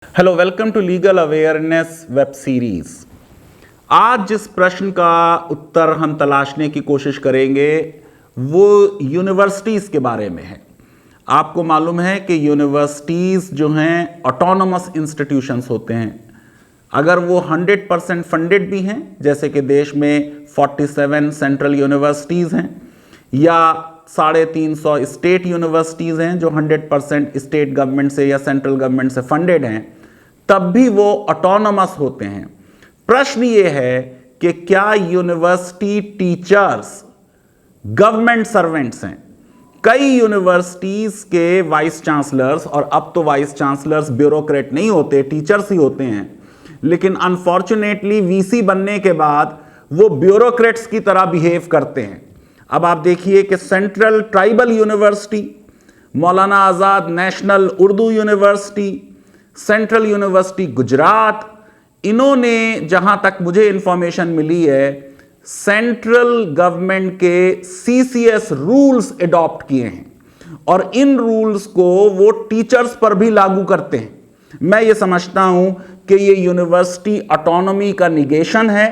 Hello, welcome to legal awareness web series. आज जिस प्रश्न का उत्तर हम तलाशने की कोशिश करेंगे वो यूनिवर्सिटीज के बारे में है। आपको मालूम है कि यूनिवर्सिटीज जो हैं ऑटोनोमस इंस्टीट्यूशंस होते हैं। अगर वो 100% फंडेड भी हैं, जैसे कि देश में 47 सेंट्रल यूनिवर्सिटीज़ हैं, या 350 स्टेट यूनिवर्सिटीज़ हैं जो 100% स्टेट गवर्नमेंट से या सेंट्रल गवर्नमेंट से फंडेड हैं, तब भी वो ऑटोनोमस होते हैं। प्रश्न ये है कि क्या यूनिवर्सिटी टीचर्स गवर्नमेंट सर्वेंट्स हैं? कई यूनिवर्सिटीज़ के वाइस चांसलर्स, और अब तो वाइस चांसलर्स ब्यूरोक्रेट नहीं होते, टीचर्स ही होते हैं, लेकिन अनफॉर्चुनेटली वीसी बनने के बाद वो ब्यूरोक्रेट्स की तरह बिहेव करते हैं। अब आप देखिए कि central tribal university, Maulana Azad national Urdu university, central university Gujarat, इन्होंने जहां तक मुझे इंफॉर्मेशन मिली है सेंट्रल गवर्नमेंट के सीसीएस रूल्स अडॉप्ट किए हैं और इन रूल्स को वो टीचर्स पर भी लागू करते हैं। मैं ये समझता हूं कि ये यूनिवर्सिटी ऑटोनॉमी का निगेशन है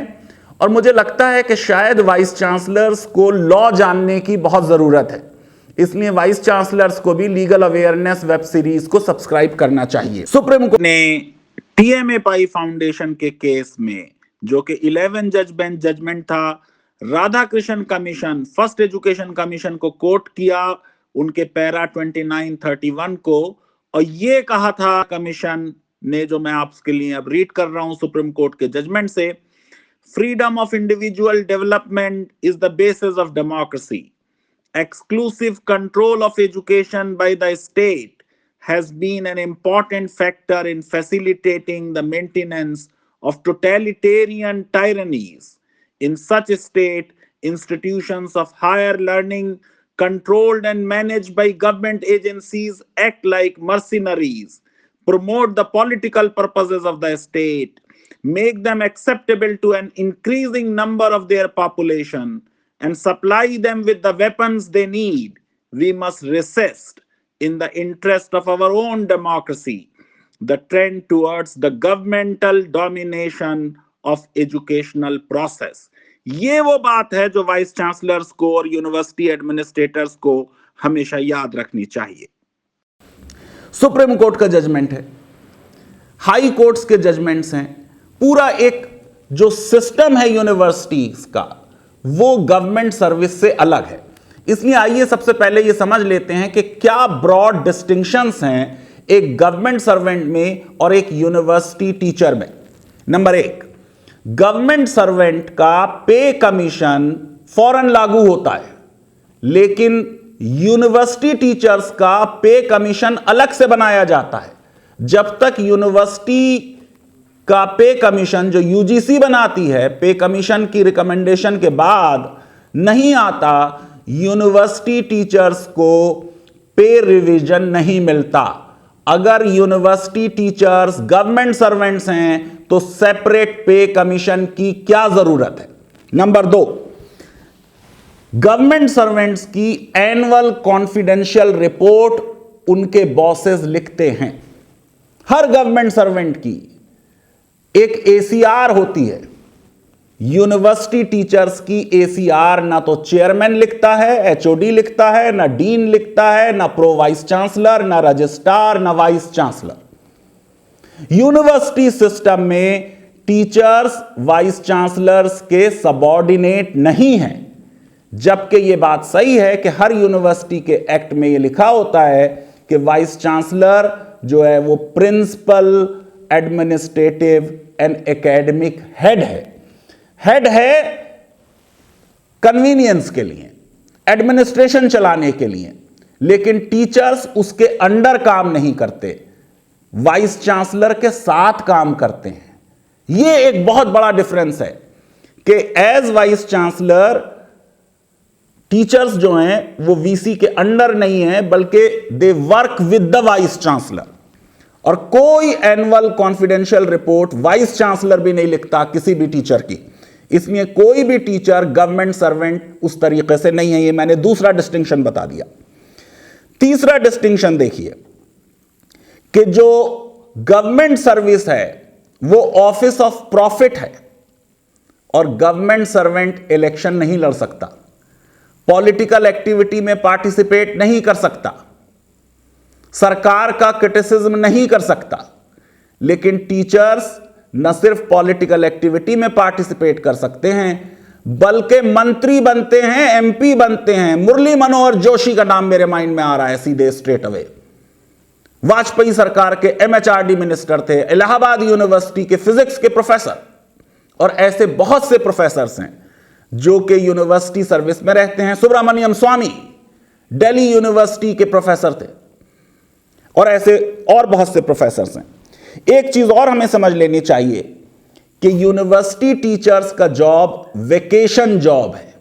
और मुझे लगता है कि शायद वाइस चांसलर्स को लॉ जानने की बहुत ज़रूरत है। इसलिए वाइस चांसलर्स को भी लीगल अवेयरनेस वेब सीरीज को सब्सक्राइब करना चाहिए। सुप्रीम कोर्ट ने टीएमए पाई फाउंडेशन के केस में, जो कि 11 जज बेंच जजमेंट था, Radhakrishnan commission, first education commission को कोट किया उनके पैरा 2931 को, और ये कहा था कमीशन ने, जो मैं आपके लिए अब रीड कर रहा हूं सुप्रीम कोर्ट के जजमेंट से, freedom of individual development is the basis of democracy. Exclusive control of education by the state has been an important factor in facilitating the maintenance of totalitarian tyrannies. In such a state, institutions of higher learning controlled and managed by government agencies act like mercenaries, promote the political purposes of the state, make them acceptable to an increasing number of their population, and supply them with the weapons they need. We must resist, in the interest of our own democracy, the trend towards the governmental domination of educational process. ये वो बात है जो vice chancellors को और university administrators को हमेशा याद रखनी चाहिए। सुप्रीम कोर्ट का जजमेंट है, हाई कोर्ट्स के जजमेंट्स हैं, पूरा एक जो सिस्टम है यूनिवर्सिटीज का वो गवर्नमेंट सर्विस से अलग है। इसलिए आइए सबसे पहले ये समझ लेते हैं कि क्या ब्रॉड डिस्टिंक्शंस हैं एक गवर्नमेंट सर्वेंट में और एक यूनिवर्सिटी टीचर में। नंबर 1, गवर्नमेंट सर्वेंट का पे कमीशन फौरन लागू होता है, लेकिन यूनिवर्सिटी टीचर्स का पे कमीशन अलग से बनाया जाता है। जब तक यूनिवर्सिटी का पे कमीशन जो यूजीसी बनाती है, पे कमीशन की रिकमेंडेशन के बाद नहीं आता, यूनिवर्सिटी टीचर्स को पे रिवीजन नहीं मिलता। अगर यूनिवर्सिटी टीचर्स गवर्नमेंट सर्वेंट्स हैं तो सेपरेट पे कमीशन की क्या जरूरत है। नंबर 2, गवर्नमेंट सर्वेंट्स की एनुअल कॉन्फिडेंशियल रिपोर्ट उनके बॉसेस लिखते हैं। हर गवर्नमेंट सर्वेंट की एक एसीआर होती है। यूनिवर्सिटी टीचर्स की एसीआर ना तो चेयरमैन लिखता है, एचओडी लिखता है, ना डीन लिखता है, ना प्रो वाइस चांसलर, ना रजिस्ट्रार, ना वाइस चांसलर। यूनिवर्सिटी सिस्टम में टीचर्स वाइस चांसलर्स के सबऑर्डिनेट नहीं हैं, जबकि यह बात सही है कि हर यूनिवर्सिटी के एक्ट में यह लिखा होता है कि वाइस चांसलर जो है वो principal, administrative and academic head है कन्वीनियंस के लिए, एडमिनिस्ट्रेशन चलाने के लिए, लेकिन टीचर्स उसके अंडर काम नहीं करते, वाइस चांसलर के साथ काम करते हैं। यह एक बहुत बड़ा डिफरेंस है कि एज वाइस चांसलर टीचर्स जो हैं वो वीसी के अंडर नहीं है, बल्कि they work with the vice chancellor. और कोई annual confidential report vice chancellor भी नहीं लिखता किसी भी टीचर की। इसलिए कोई भी टीचर गवर्नमेंट सर्वेंट उस तरीके से नहीं है। ये मैंने दूसरा डिस्टिंक्शन बता दिया। तीसरा डिस्टिंक्शन देखिए कि जो गवर्नमेंट सर्विस है वो ऑफिस ऑफ प्रॉफिट है, और गवर्नमेंट सर्वेंट इलेक्शन नहीं लड़ सकता, पॉलिटिकल एक्टिविटी में पार्टिसिपेट नहीं कर सकता, सरकार का क्रिटिसिज्म नहीं कर सकता। लेकिन टीचर्स न सिर्फ पॉलिटिकल एक्टिविटी में पार्टिसिपेट कर सकते हैं, बल्कि मंत्री बनते हैं, एमपी बनते हैं। मुरली मनोहर जोशी का नाम मेरे माइंड में आ रहा है सीधे स्ट्रेट अवे। वाजपेयी सरकार के एमएचआरडी मिनिस्टर थे, इलाहाबाद यूनिवर्सिटी के फिजिक्स के प्रोफेसर, और ऐसे बहुत से प्रोफेसर्स हैं जो कि यूनिवर्सिटी सर्विस में रहते हैं। सुब्रमण्यम स्वामी दिल्ली यूनिवर्सिटी के प्रोफेसर थे, और ऐसे और बहुत से प्रोफेसर्स हैं। एक चीज और हमें समझ लेनी चाहिए कि यूनिवर्सिटी टीचर्स का जॉब वेकेशन जॉब है।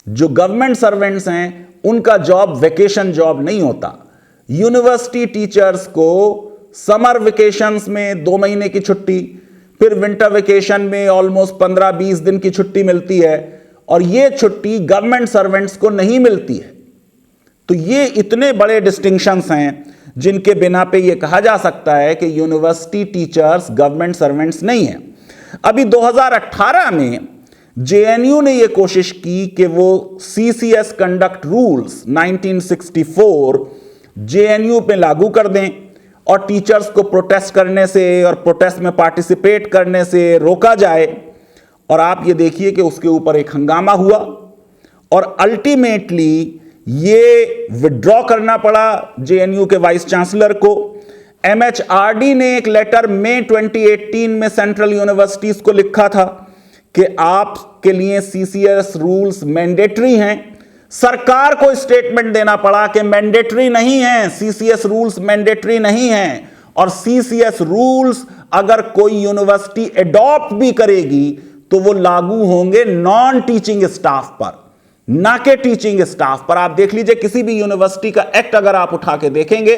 जो गवर्नमेंट सर्वेंट्स हैं उनका जॉब वेकेशन जॉब नहीं होता। यूनिवर्सिटी टीचर्स को समर वेकेशंस में 2 महीने की छुट्टी, फिर विंटर वेकेशन में ऑलमोस्ट 15-20 दिन की छुट्टी मिलती है, और यह छुट्टी गवर्नमेंट सर्वेंट्स को नहीं मिलती है। तो ये इतने बड़े डिस्टिंक्शंस हैं जिनके बिना पे ये कहा जा सकता है कि यूनिवर्सिटी टीचर्स गवर्नमेंट सर्वेंट्स नहीं हैं। अभी 2018 में जेएनयू ने ये कोशिश की कि वो सीसीएस कंडक्ट रूल्स 1964 जेएनयू पे लागू कर दें और टीचर्स को प्रोटेस्ट करने से और प्रोटेस्ट में पार्टिसिपेट करने से रोका जाए। और आप ये देखिए कि उसके ऊपर एक हंगामा हुआ और अल्टीमेटली ये विड्रॉ करना पड़ा जेएनयू के वाइस चांसलर को। एमएचआरडी ने एक लेटर मई 2018 में सेंट्रल यूनिवर्सिटीज को लिखा था कि आपके लिए सीसीएस रूल्स मैंडेटरी हैं। सरकार को स्टेटमेंट देना पड़ा कि मैंडेटरी नहीं है, सीसीएस रूल्स मैंडेटरी नहीं हैं, और सीसीएस रूल्स अगर कोई यूनिवर्सिटी एडॉप्ट भी करेगी तो वो लागू होंगे नॉन टीचिंग स्टाफ पर, ना के टीचिंग स्टाफ पर। आप देख लीजिए किसी भी यूनिवर्सिटी का एक्ट अगर आप उठा के देखेंगे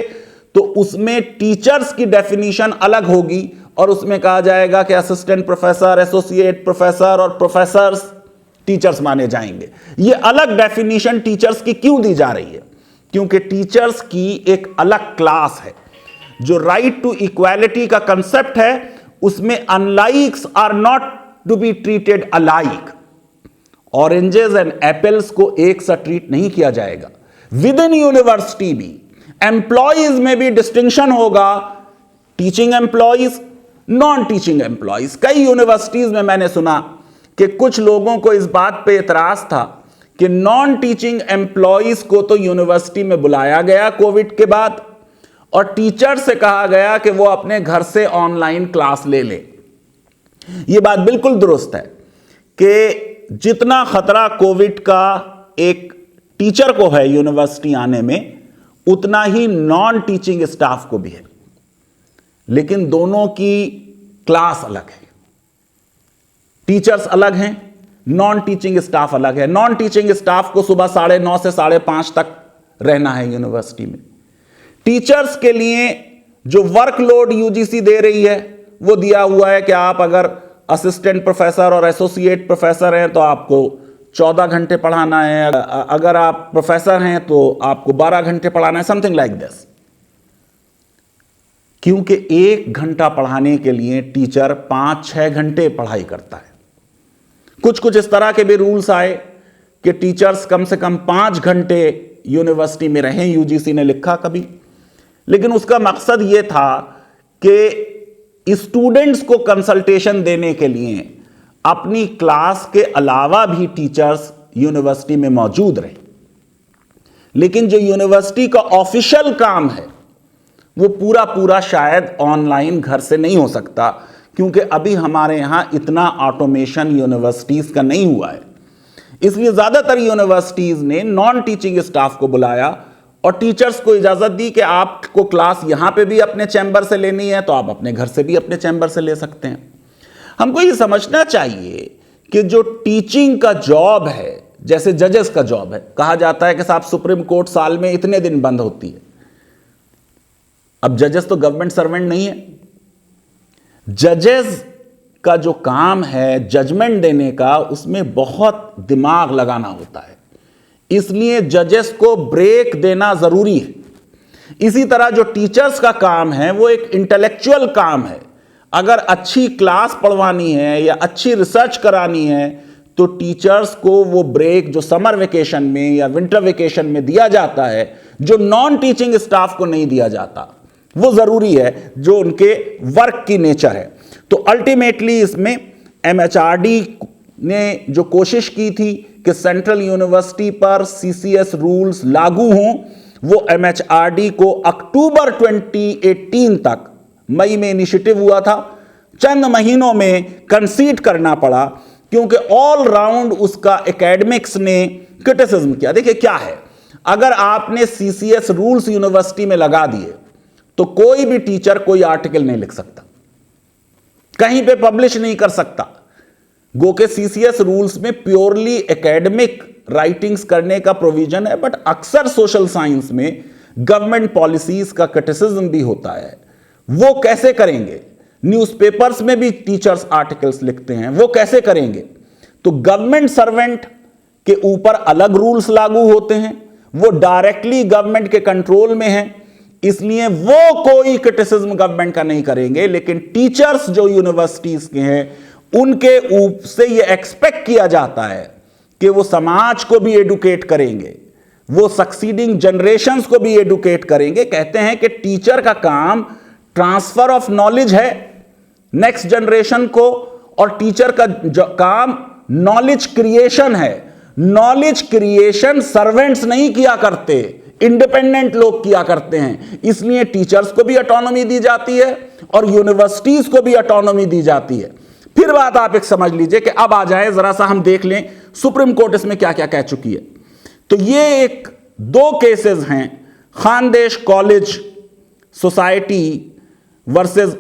तो उसमें टीचर्स की डेफिनेशन अलग होगी, और उसमें कहा जाएगा कि असिस्टेंट प्रोफेसर, एसोसिएट प्रोफेसर और प्रोफेसर्स टीचर्स माने जाएंगे। ये अलग डेफिनेशन टीचर्स की क्यों दी जा रही है? क्योंकि टीचर्स की एक अलग क्लास है। जो राइट टू इक्वालिटी का कंसेप्ट है उसमें unlikes are not to be treated alike. Oranges and apples को एक सा ट्रीट नहीं किया जाएगा। विद इन यूनिवर्सिटी भी एम्प्लॉयज में भी डिस्टिंक्शन होगा, teaching employees, non teaching employees. कई यूनिवर्सिटीज में मैंने सुना कि कुछ लोगों को इस बात पे एतराज था कि नॉन टीचिंग एम्प्लॉयज को तो यूनिवर्सिटी में बुलाया गया कोविड के बाद, और टीचर से कहा गया कि वो अपने घर से ऑनलाइन क्लास ले ले। ये बात बिल्कुल दुरुस्त है कि जितना खतरा कोविड का एक टीचर को है यूनिवर्सिटी आने में, उतना ही नॉन टीचिंग स्टाफ को भी है। लेकिन दोनों की क्लास अलग है। टीचर्स अलग हैं, नॉन टीचिंग स्टाफ अलग है। नॉन टीचिंग स्टाफ को सुबह 9:30 से 5:30 तक रहना है यूनिवर्सिटी में। टीचर्स के लिए जो वर्कलोड यूजीसी दे रही है वो दिया हुआ है कि आप अगर असिस्टेंट प्रोफेसर और एसोसिएट प्रोफेसर हैं तो आपको 14 घंटे पढ़ाना है, अगर आप प्रोफेसर हैं तो आपको 12 घंटे पढ़ाना है, समथिंग लाइक दिस। क्योंकि 1 घंटा पढ़ाने के लिए टीचर 5-6 घंटे पढ़ाई करता है। कुछ इस तरह के भी रूल्स आए कि टीचर्स कम से कम 5 घंटे यूनिवर्सिटी में रहें, यूजीसी ने लिखा कभी। लेकिन उसका मकसद यह था कि स्टूडेंट्स को कंसल्टेशन देने के लिए अपनी क्लास के अलावा भी टीचर्स यूनिवर्सिटी में मौजूद रहे। लेकिन जो यूनिवर्सिटी का ऑफिशियल काम है वो पूरा शायद ऑनलाइन घर से नहीं हो सकता, क्योंकि अभी हमारे यहां इतना ऑटोमेशन यूनिवर्सिटीज का नहीं हुआ है। इसलिए ज्यादातर यूनिवर्सिटीज ने नॉन टीचिंग स्टाफ को बुलाया और टीचर्स को इजाजत दी कि आपको क्लास यहां पे भी अपने चैम्बर से लेनी है तो आप अपने घर से भी अपने चैम्बर से ले सकते हैं। हमको ये समझना चाहिए कि जो टीचिंग का जॉब है, जैसे जजेस का जॉब है, कहा जाता है कि साहब सुप्रीम कोर्ट साल में इतने दिन बंद होती है। अब जजेस तो गवर्नमेंट सर्वेंट नहीं है। जजेस का जो काम है जजमेंट देने का, उसमें बहुत दिमाग लगाना होता है। इसलिए जजेस को ब्रेक देना जरूरी है। इसी तरह जो टीचर्स का काम है वो एक इंटेलेक्चुअल काम है। अगर अच्छी क्लास पढ़वानी है या अच्छी रिसर्च करानी है तो टीचर्स को वो ब्रेक जो समर वेकेशन में या विंटर वेकेशन में दिया जाता है, जो नॉन टीचिंग स्टाफ को नहीं दिया जाता, वो जरूरी है, जो उनके वर्क की नेचर है। तो अल्टीमेटली इसमें एमएचआरडी ने जो कोशिश की थी कि सेंट्रल यूनिवर्सिटी पर सीसीएस रूल्स लागू हों, वो एमएचआरडी को अक्टूबर 2018 तक, मई में इनिशिएटिव हुआ था, चंद महीनों में कंसीड करना पड़ा क्योंकि ऑल राउंड उसका एकेडमिक्स ने क्रिटिसिज्म किया। देखिए क्या है, अगर आपने सीसीएस रूल्स यूनिवर्सिटी में लगा दिए तो कोई भी टीचर कोई आर्टिकल नहीं लिख सकता, कहीं पे पब्लिश नहीं कर सकता। गो के सीसीएस रूल्स में प्योरली एकेडमिक राइटिंग्स करने का प्रोविजन है, बट अक्सर सोशल साइंस में गवर्नमेंट पॉलिसीज का क्रिटिसिज्म भी होता है। वो कैसे करेंगे? न्यूज़पेपर्स में भी टीचर्स आर्टिकल्स लिखते हैं, वो कैसे करेंगे? तो गवर्नमेंट सर्वेंट के ऊपर अलग रूल्स लागू होते हैं, वो डायरेक्टली गवर्नमेंट के कंट्रोल में है, इसलिए वो कोई क्रिटिसिज्म गवर्नमेंट का नहीं करेंगे। लेकिन टीचर्स जो यूनिवर्सिटीज के हैं, उनके ऊपर से ये एक्सपेक्ट किया जाता है कि वो समाज को भी एडुकेट करेंगे, वो सक्सीडिंग जनरेशंस को भी एडुकेट करेंगे। कहते हैं कि टीचर का काम ट्रांसफर ऑफ नॉलेज है नेक्स्ट जनरेशन को, और टीचर का काम नॉलेज क्रिएशन है। नॉलेज क्रिएशन सर्वेंट्स नहीं किया करते, इंडिपेंडेंट लोग किया करते हैं। इसलिए टीचर्स को भी ऑटोनॉमी दी जाती है और यूनिवर्सिटीज को भी ऑटोनॉमी दी जाती है। फिर बात आप एक समझ लीजिए कि अब आ जाए, जरा सा हम देख लें सुप्रीम कोर्ट इसमें क्या क्या कह चुकी है। तो ये एक दो केसेस हैं, Khandesh college society versus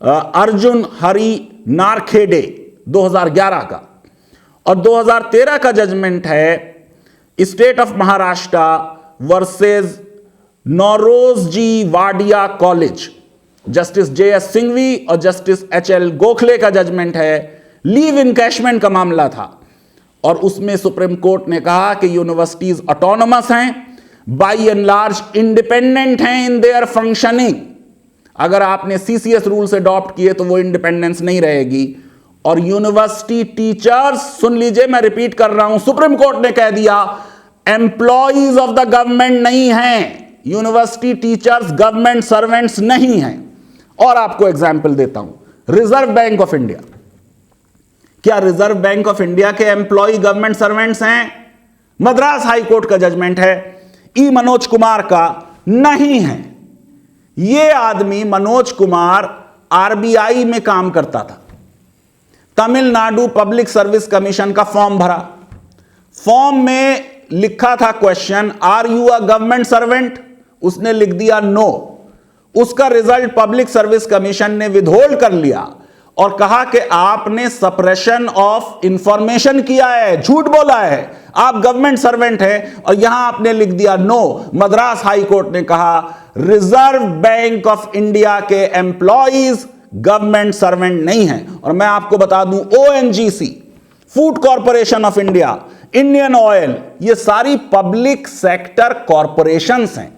Arjun Hari Narkhede 2011 का, और 2013 का जजमेंट है state of Maharashtra versus Nowrosjee Wadia college. Justice JS Singhvi और जस्टिस HL गोखले का जजमेंट है। लीव इनकैशमेंट का मामला था और उसमें सुप्रीम कोर्ट ने कहा कि यूनिवर्सिटीज ऑटोनोमस हैं, बाई एंड लार्ज इंडिपेंडेंट हैं इन देयर फंक्शनिंग। अगर आपने सीसीएस रूल्स अडॉप्ट किए तो वो इंडिपेंडेंस नहीं रहेगी। और यूनिवर्सिटी टीचर्स, सुन लीजिए मैं रिपीट कर रहा हूं, सुप्रीम कोर्ट ने कह दिया एम्प्लॉइज ऑफ द गवर्नमेंट नहीं हैं, यूनिवर्सिटी टीचर्स गवर्नमेंट सर्वेंट्स नहीं हैं। और आपको एग्जाम्पल देता हूं, रिजर्व बैंक ऑफ इंडिया, क्या रिजर्व बैंक ऑफ इंडिया के एम्प्लॉय गवर्नमेंट सर्वेंट्स हैं? मद्रास हाई कोर्ट का जजमेंट है ई मनोज कुमार का नहीं है। ये आदमी मनोज कुमार आरबीआई में काम करता था, तमिलनाडु पब्लिक सर्विस कमीशन का फॉर्म भरा, फॉर्म में लिखा था question are you a government servant, उसने लिख दिया नो। उसका रिजल्ट पब्लिक सर्विस कमीशन ने विदहोल्ड कर लिया और कहा कि आपने सप्रेशन ऑफ इंफॉर्मेशन किया है, झूठ बोला है, आप गवर्नमेंट सर्वेंट हैं, और यहां आपने लिख दिया नो। मद्रास हाई कोर्ट ने कहा रिजर्व बैंक ऑफ इंडिया के एम्प्लॉइज गवर्नमेंट सर्वेंट नहीं हैं। और मैं आपको बता दूं, ONGC, food corporation of India, Indian oil, ये सारी पब्लिक सेक्टर कॉरपोरेशंस हैं,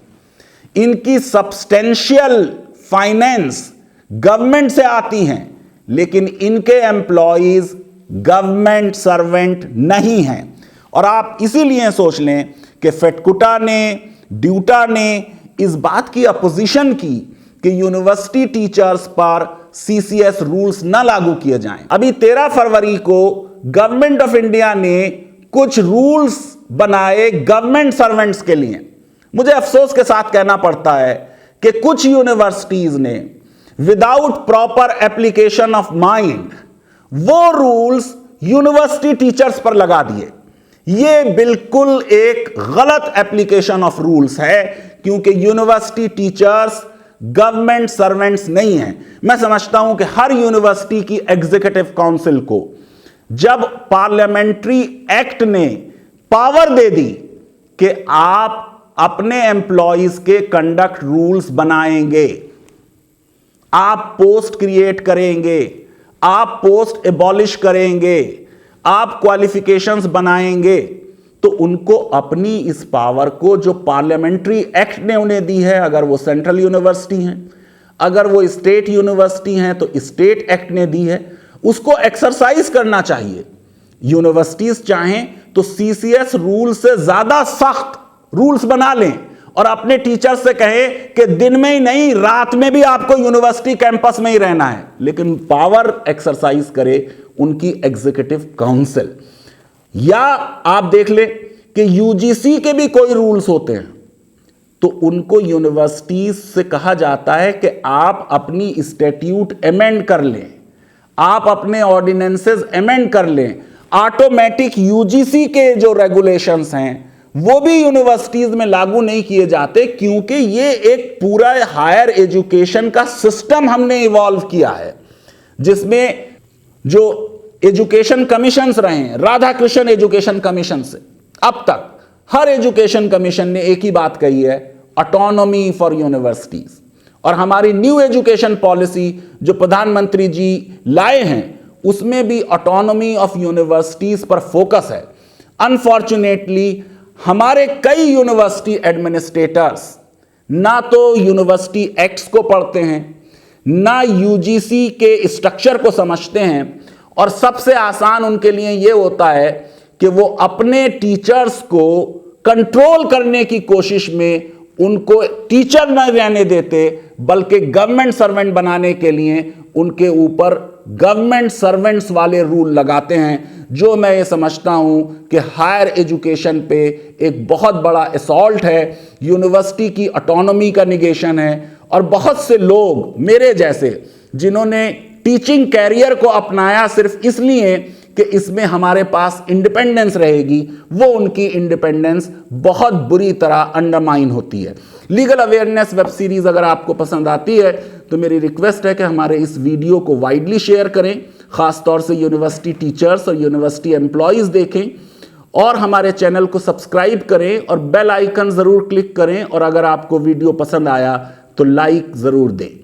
इनकी सब्सटेंशियल फाइनेंस गवर्नमेंट से आती हैं, लेकिन इनके एम्प्लॉइज गवर्नमेंट सर्वेंट नहीं हैं। और आप इसीलिए सोच लें कि फेटकुटा ने, ड्यूटा ने इस बात की अपोजिशन की कि यूनिवर्सिटी टीचर्स पर सीसीएस रूल्स ना लागू किए जाएं। अभी 13 फरवरी को गवर्नमेंट ऑफ इंडिया ने कुछ रूल्स बनाए गवर्नमेंट सर्वेंट्स के लिए। मुझे अफसोस के साथ कहना पड़ता है कि कुछ यूनिवर्सिटीज ने without proper application of mind वो रूल्स यूनिवर्सिटी टीचर्स पर लगा दिए। ये बिल्कुल एक गलत एप्लीकेशन ऑफ रूल्स है, क्योंकि यूनिवर्सिटी टीचर्स गवर्नमेंट सर्वेंट्स नहीं हैं। मैं समझता हूं कि हर यूनिवर्सिटी की एग्जीक्यूटिव काउंसिल को जब पार्लियामेंट्री एक्ट ने पावर दे दी कि आप अपने एम्प्लॉइज के कंडक्ट रूल्स बनाएंगे, आप पोस्ट क्रिएट करेंगे, आप पोस्ट एबॉलिश करेंगे, आप क्वालिफिकेशंस बनाएंगे, तो उनको अपनी इस पावर को जो पार्लियामेंट्री एक्ट ने उन्हें दी है, अगर वो सेंट्रल यूनिवर्सिटी हैं, अगर वो स्टेट यूनिवर्सिटी हैं तो स्टेट एक्ट ने दी है, उसको एक्सरसाइज करना चाहिए। यूनिवर्सिटीज चाहें तो सीसीएस रूल से ज्यादा सख्त रूल्स बना लें और अपने टीचर से कहें कि दिन में ही नहीं, रात में भी आपको यूनिवर्सिटी कैंपस में ही रहना है, लेकिन पावर एक्सरसाइज करे उनकी एग्जीक्यूटिव काउंसिल। या आप देख ले कि यूजीसी के भी कोई रूल्स होते हैं तो उनको यूनिवर्सिटीज से कहा जाता है कि आप अपनी स्टैट्यूट अमेंड कर लें, आप अपने ऑर्डिनेंसेस अमेंड कर लें। ऑटोमेटिक यूजीसी के जो रेगुलेशंस हैं वो भी यूनिवर्सिटीज में लागू नहीं किए जाते, क्योंकि ये एक पूरा हायर एजुकेशन का सिस्टम हमने इवॉल्व किया है, जिसमें जो एजुकेशन कमीशंस रहे हैं, राधाकृष्ण एजुकेशन कमीशन से अब तक हर एजुकेशन कमीशन ने एक ही बात कही है, ऑटोनॉमी फॉर यूनिवर्सिटीज। और हमारी न्यू एजुकेशन पॉलिसी जो प्रधानमंत्री जी लाए हैं उसमें भी ऑटोनॉमी ऑफ यूनिवर्सिटीज पर फोकस है। अनफॉर्चुनेटली हमारे कई यूनिवर्सिटी एडमिनिस्ट्रेटर्स ना तो यूनिवर्सिटी एक्ट्स को पढ़ते हैं, ना यूजीसी के स्ट्रक्चर को समझते हैं, और सबसे आसान उनके लिए यह होता है कि वो अपने टीचर्स को कंट्रोल करने की कोशिश में उनको टीचर न रहने देते, बल्कि गवर्नमेंट सर्वेंट बनाने के लिए उनके ऊपर गवर्नमेंट सर्वेंट्स वाले रूल लगाते हैं, जो मैं ये समझता हूं कि हायर एजुकेशन पे एक बहुत बड़ा असॉल्ट है, यूनिवर्सिटी की ऑटोनॉमी का निगेशन है। और बहुत से लोग मेरे जैसे जिन्होंने टीचिंग कैरियर को अपनाया सिर्फ इसलिए कि इसमें हमारे पास इंडिपेंडेंस रहेगी, वो उनकी इंडिपेंडेंस बहुत बुरी तरह अंडरमाइन होती है। लीगल अवेयरनेस वेब सीरीज अगर आपको पसंद आती है तो मेरी रिक्वेस्ट है कि हमारे इस वीडियो को वाइडली शेयर करें, खासतौर से यूनिवर्सिटी टीचर्स और यूनिवर्सिटी एम्प्लॉयज़ देखें, और हमारे चैनल को सब्सक्राइब करें और बेल आइकन ज़रूर क्लिक करें, और अगर आपको वीडियो पसंद आया तो लाइक ज़रूर दें।